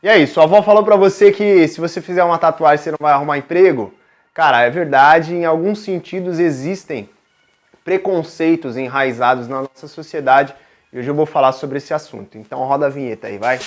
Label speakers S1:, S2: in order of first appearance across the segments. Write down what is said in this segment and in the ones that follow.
S1: E aí, sua avó falou pra você que se você fizer uma tatuagem você não vai arrumar emprego? Cara, é verdade, em alguns sentidos existem preconceitos enraizados na nossa sociedade e hoje eu vou falar sobre esse assunto. Então roda a vinheta aí, vai!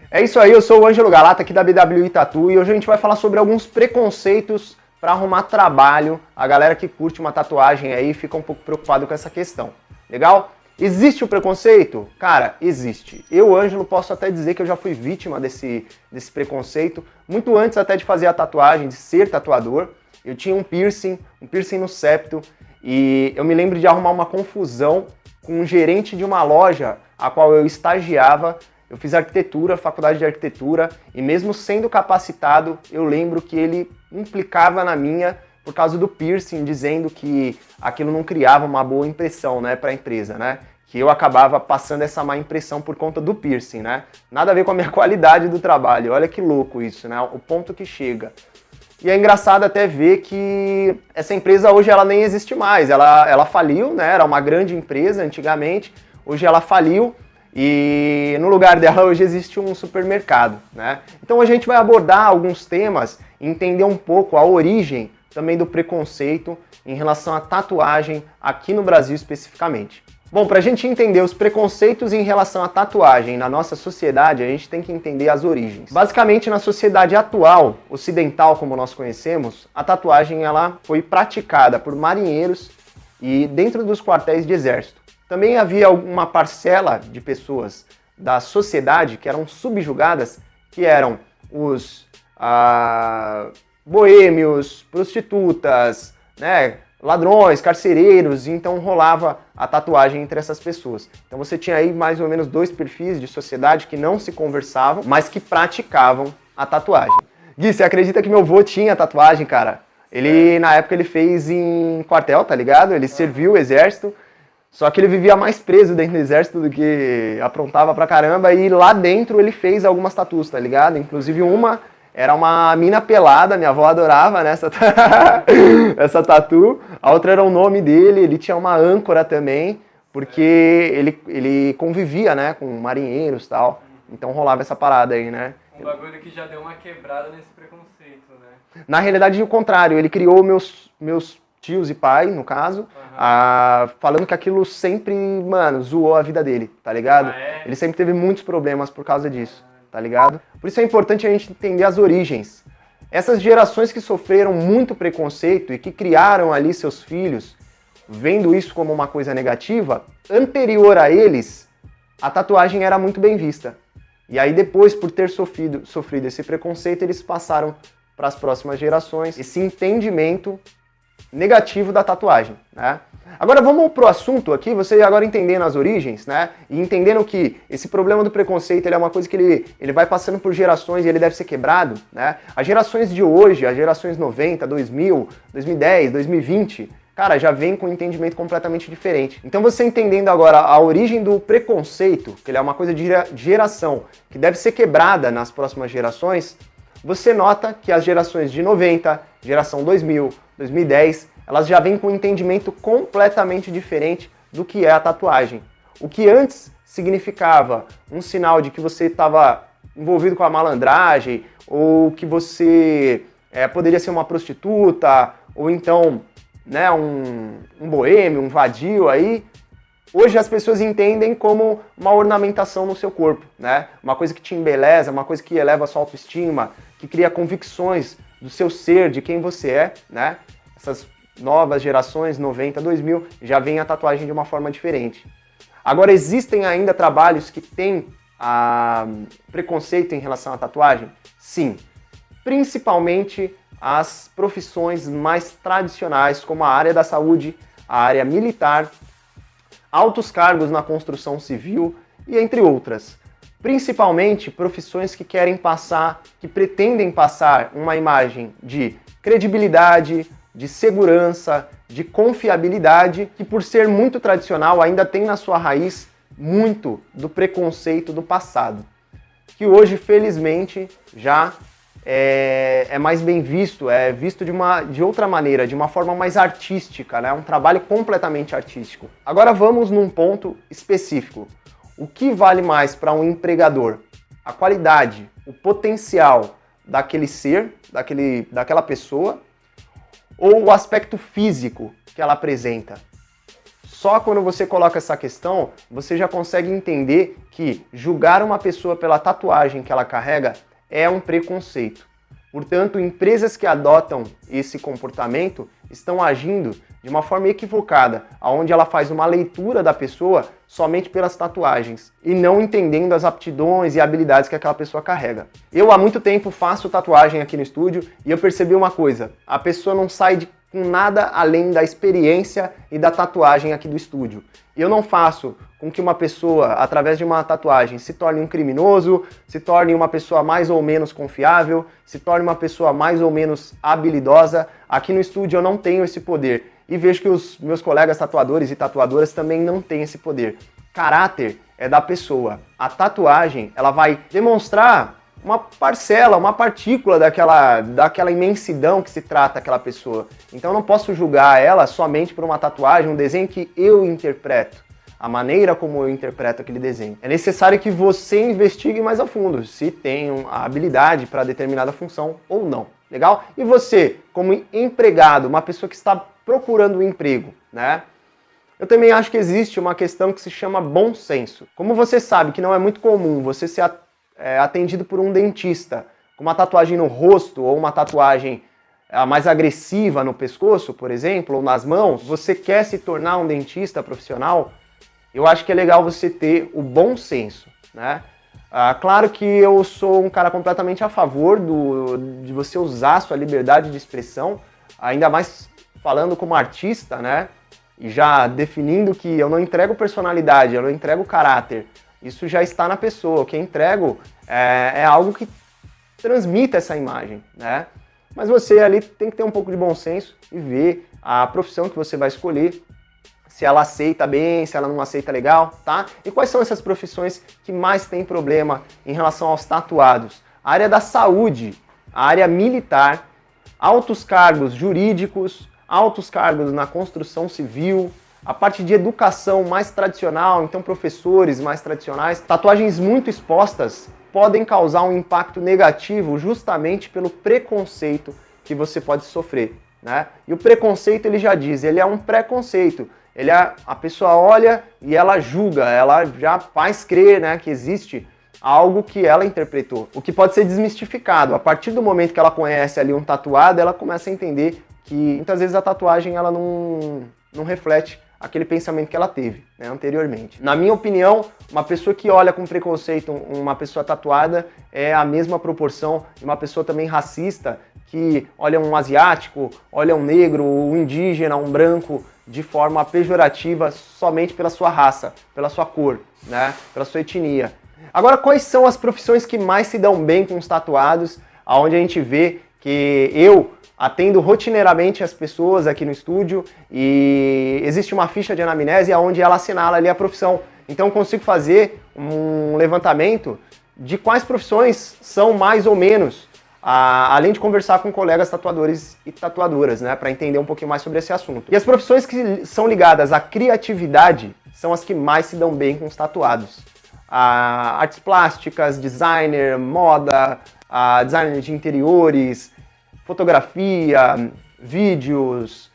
S1: É isso aí, eu sou o Ângelo Galata aqui da BWI Tattoo e hoje a gente vai falar sobre alguns preconceitos para arrumar trabalho. A galera que curte uma tatuagem aí fica um pouco preocupado com essa questão. Legal? Existe o preconceito? Cara, existe. Eu, Ângelo, posso até dizer que eu já fui vítima desse preconceito, muito antes até de fazer a tatuagem, de ser tatuador. Eu tinha um piercing no septo, e eu me lembro de arrumar uma confusão com um gerente de uma loja a qual eu estagiava. Eu fiz arquitetura, faculdade de arquitetura, e mesmo sendo capacitado, eu lembro que ele implicava na minha por causa do piercing, dizendo que aquilo não criava uma boa impressão, né, para a empresa, né? Que eu acabava passando essa má impressão por conta do piercing, né? Nada a ver com a minha qualidade do trabalho. Olha que louco isso, né? O ponto que chega. E é engraçado até ver que essa empresa hoje ela nem existe mais. Ela faliu, né? Era uma grande empresa antigamente. Hoje ela faliu. E no lugar dela hoje existe um supermercado, né? Então a gente vai abordar alguns temas e entender um pouco a origem também do preconceito em relação à tatuagem aqui no Brasil especificamente. Bom, para a gente entender os preconceitos em relação à tatuagem na nossa sociedade, a gente tem que entender as origens. Basicamente, na sociedade atual, ocidental como nós conhecemos, a tatuagem ela foi praticada por marinheiros e dentro dos quartéis de exército. Também havia uma parcela de pessoas da sociedade que eram subjugadas, que eram os boêmios, prostitutas, né, ladrões, carcereiros, então rolava a tatuagem entre essas pessoas. Então você tinha aí mais ou menos dois perfis de sociedade que não se conversavam, mas que praticavam a tatuagem. Gui, você acredita que meu avô tinha tatuagem, cara? Ele, na época, ele fez em quartel, tá ligado? Ele serviu o exército. Só que ele vivia mais preso dentro do exército do que aprontava pra caramba, e lá dentro ele fez algumas tatus, tá ligado? Inclusive uma era uma mina pelada, minha avó adorava, né, essa tatu. A outra era o nome dele, ele tinha uma âncora também, porque ele convivia, né, com marinheiros e tal. Então rolava essa parada aí, né?
S2: Um bagulho que já deu uma quebrada nesse preconceito, né?
S1: Na realidade, o contrário, ele criou meus tios e pai, no caso, falando que aquilo sempre, mano, zoou a vida dele, tá ligado? Ele sempre teve muitos problemas por causa disso, tá ligado? Por isso é importante a gente entender as origens. Essas gerações que sofreram muito preconceito e que criaram ali seus filhos, vendo isso como uma coisa negativa, anterior a eles, a tatuagem era muito bem vista. E aí depois, por ter sofrido esse preconceito, eles passaram para as próximas gerações esse entendimento negativo da tatuagem, né? Agora vamos pro assunto aqui, você agora entendendo as origens, né? E entendendo que esse problema do preconceito ele é uma coisa que ele vai passando por gerações e ele deve ser quebrado, né? As gerações de hoje, as gerações 90, 2000, 2010, 2020, cara, já vem com um entendimento completamente diferente. Então você entendendo agora a origem do preconceito, que ele é uma coisa de geração, que deve ser quebrada nas próximas gerações, você nota que as gerações de 90, geração 2000, 2010, elas já vêm com um entendimento completamente diferente do que é a tatuagem. O que antes significava um sinal de que você estava envolvido com a malandragem, ou que você poderia ser uma prostituta, ou então, né, um boêmio, um vadio aí, hoje as pessoas entendem como uma ornamentação no seu corpo, né? Uma coisa que te embeleza, uma coisa que eleva a sua autoestima, que cria convicções do seu ser, de quem você é, né? Essas novas gerações, 90, 2000, já veem a tatuagem de uma forma diferente. Agora, existem ainda trabalhos que têm preconceito em relação à tatuagem? Sim. Principalmente as profissões mais tradicionais, como a área da saúde, a área militar, altos cargos na construção civil e entre outras. Principalmente profissões que querem passar, que pretendem passar uma imagem de credibilidade, de segurança, de confiabilidade, que por ser muito tradicional ainda tem na sua raiz muito do preconceito do passado, que hoje felizmente já é mais bem visto, é visto de outra maneira, de uma forma mais artística, né? Um trabalho completamente artístico. Agora vamos num ponto específico. O que vale mais para um empregador? A qualidade, o potencial daquele ser, daquela pessoa, ou o aspecto físico que ela apresenta? Só quando você coloca essa questão, você já consegue entender que julgar uma pessoa pela tatuagem que ela carrega é um preconceito. Portanto, empresas que adotam esse comportamento estão agindo de uma forma equivocada, onde ela faz uma leitura da pessoa somente pelas tatuagens e não entendendo as aptidões e habilidades que aquela pessoa carrega. Eu há muito tempo faço tatuagem aqui no estúdio e eu percebi uma coisa: a pessoa não sai com nada além da experiência e da tatuagem aqui do estúdio. Eu não faço com que uma pessoa, através de uma tatuagem, se torne um criminoso, se torne uma pessoa mais ou menos confiável, se torne uma pessoa mais ou menos habilidosa. Aqui no estúdio eu não tenho esse poder. E vejo que os meus colegas tatuadores e tatuadoras também não têm esse poder. Caráter é da pessoa. A tatuagem, ela vai demonstrar uma parcela, uma partícula daquela imensidão que se trata aquela pessoa. Então eu não posso julgar ela somente por uma tatuagem, um desenho que eu interpreto, a maneira como eu interpreto aquele desenho. É necessário que você investigue mais a fundo se tem a habilidade para determinada função ou não. Legal? E você, como empregado, uma pessoa que está procurando um emprego, né? Eu também acho que existe uma questão que se chama bom senso. Como você sabe que não é muito comum você ser atendido por um dentista com uma tatuagem no rosto ou uma tatuagem mais agressiva no pescoço, por exemplo, ou nas mãos, você quer se tornar um dentista profissional, eu acho que é legal você ter o bom senso, né? Claro que eu sou um cara completamente a favor de você usar a sua liberdade de expressão, ainda mais falando como artista, né? E já definindo que eu não entrego personalidade, eu não entrego caráter. Isso já está na pessoa. O que eu entrego é algo que transmita essa imagem, né? Mas você ali tem que ter um pouco de bom senso e ver a profissão que você vai escolher, se ela aceita bem, se ela não aceita legal, tá? E quais são essas profissões que mais tem problema em relação aos tatuados? A área da saúde, a área militar, altos cargos jurídicos, altos cargos na construção civil, a parte de educação mais tradicional, então professores mais tradicionais. Tatuagens muito expostas podem causar um impacto negativo justamente pelo preconceito que você pode sofrer, né? E o preconceito, ele já diz, ele é um preconceito. A pessoa olha e ela julga, ela já faz crer, né, que existe algo que ela interpretou, o que pode ser desmistificado. A partir do momento que ela conhece ali um tatuado, ela começa a entender que muitas vezes a tatuagem ela não reflete aquele pensamento que ela teve, né, anteriormente. Na minha opinião, uma pessoa que olha com preconceito uma pessoa tatuada é a mesma proporção de uma pessoa também racista que olha um asiático, olha um negro, um indígena, um branco de forma pejorativa somente pela sua raça, pela sua cor, né, pela sua etnia. Agora, quais são as profissões que mais se dão bem com os tatuados, aonde a gente vê que eu atendo rotineiramente as pessoas aqui no estúdio e existe uma ficha de anamnese onde ela assinala ali a profissão. Então eu consigo fazer um levantamento de quais profissões são mais ou menos, além de conversar com colegas tatuadores e tatuadoras, né, para entender um pouquinho mais sobre esse assunto. E as profissões que são ligadas à criatividade são as que mais se dão bem com os tatuados. Artes plásticas, designer, moda, designer de interiores, fotografia, vídeos,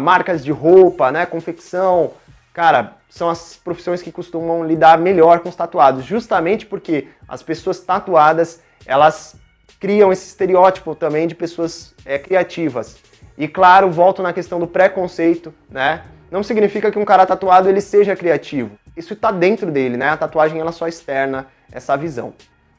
S1: marcas de roupa, né, confecção. Cara, são as profissões que costumam lidar melhor com os tatuados, justamente porque as pessoas tatuadas, elas criam esse estereótipo também de pessoas criativas. E claro, volto na questão do preconceito, né? Não significa que um cara tatuado ele seja criativo. Isso está dentro dele, né? A tatuagem ela só externa essa visão.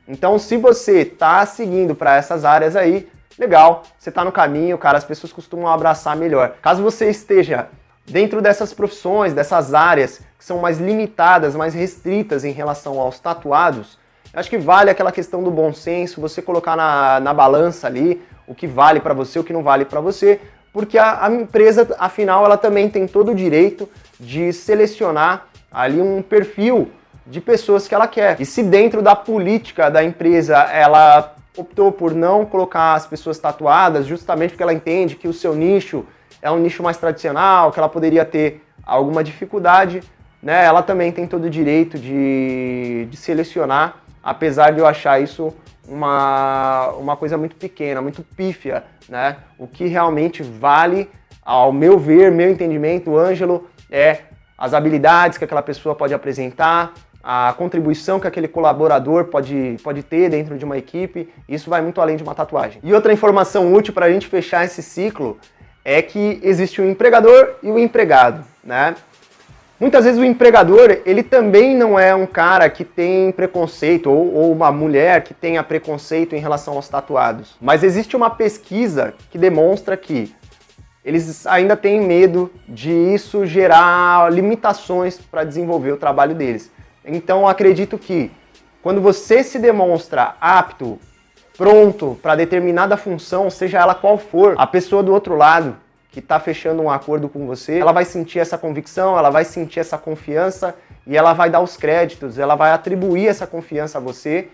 S1: Então, se você está seguindo para essas áreas aí, legal, você está no caminho, cara, as pessoas costumam abraçar melhor. Caso você esteja dentro dessas profissões, dessas áreas que são mais limitadas, mais restritas em relação aos tatuados, acho que vale aquela questão do bom senso, você colocar na balança ali o que vale para você, o que não vale para você, porque a empresa, afinal, ela também tem todo o direito de selecionar ali um perfil de pessoas que ela quer. E se dentro da política da empresa ela optou por não colocar as pessoas tatuadas justamente porque ela entende que o seu nicho é um nicho mais tradicional, que ela poderia ter alguma dificuldade, né? Ela também tem todo o direito de selecionar, apesar de eu achar isso uma coisa muito pequena, muito pífia, né? O que realmente vale, ao meu ver, meu entendimento, Ângelo, é as habilidades que aquela pessoa pode apresentar, a contribuição que aquele colaborador pode ter dentro de uma equipe. Isso vai muito além de uma tatuagem. E outra informação útil para a gente fechar esse ciclo é que existe o empregador e o empregado, né? Muitas vezes o empregador, ele também não é um cara que tem preconceito, ou uma mulher que tenha preconceito em relação aos tatuados. Mas existe uma pesquisa que demonstra que eles ainda têm medo de isso gerar limitações para desenvolver o trabalho deles. Então acredito que quando você se demonstra apto, pronto para determinada função, seja ela qual for, a pessoa do outro lado que está fechando um acordo com você, ela vai sentir essa convicção, ela vai sentir essa confiança e ela vai dar os créditos, ela vai atribuir essa confiança a você.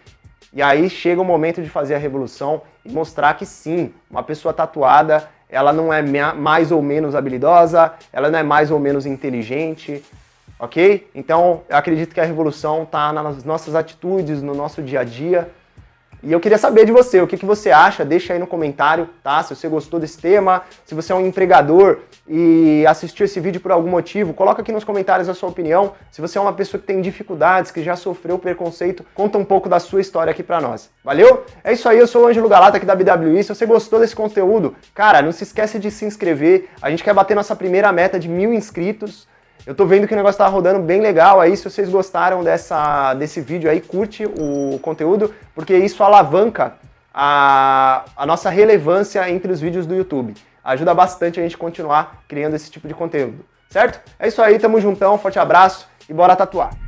S1: E aí chega o momento de fazer a revolução e mostrar que sim, uma pessoa tatuada, ela não é mais ou menos habilidosa, ela não é mais ou menos inteligente, ok? Então eu acredito que a revolução está nas nossas atitudes, no nosso dia a dia. E eu queria saber de você, o que você acha? Deixa aí no comentário, tá? Se você gostou desse tema, se você é um empregador e assistiu esse vídeo por algum motivo, coloca aqui nos comentários a sua opinião. Se você é uma pessoa que tem dificuldades, que já sofreu preconceito, conta um pouco da sua história aqui pra nós. Valeu? É isso aí, eu sou o Ângelo Galata aqui da BWI. Se você gostou desse conteúdo, cara, não se esquece de se inscrever. A gente quer bater nossa primeira meta de 1000 inscritos. Eu tô vendo que o negócio tá rodando bem legal aí. Se vocês gostaram desse vídeo aí, curte o conteúdo, porque isso alavanca a nossa relevância entre os vídeos do YouTube. Ajuda bastante a gente continuar criando esse tipo de conteúdo, certo? É isso aí, tamo juntão, forte abraço e bora tatuar!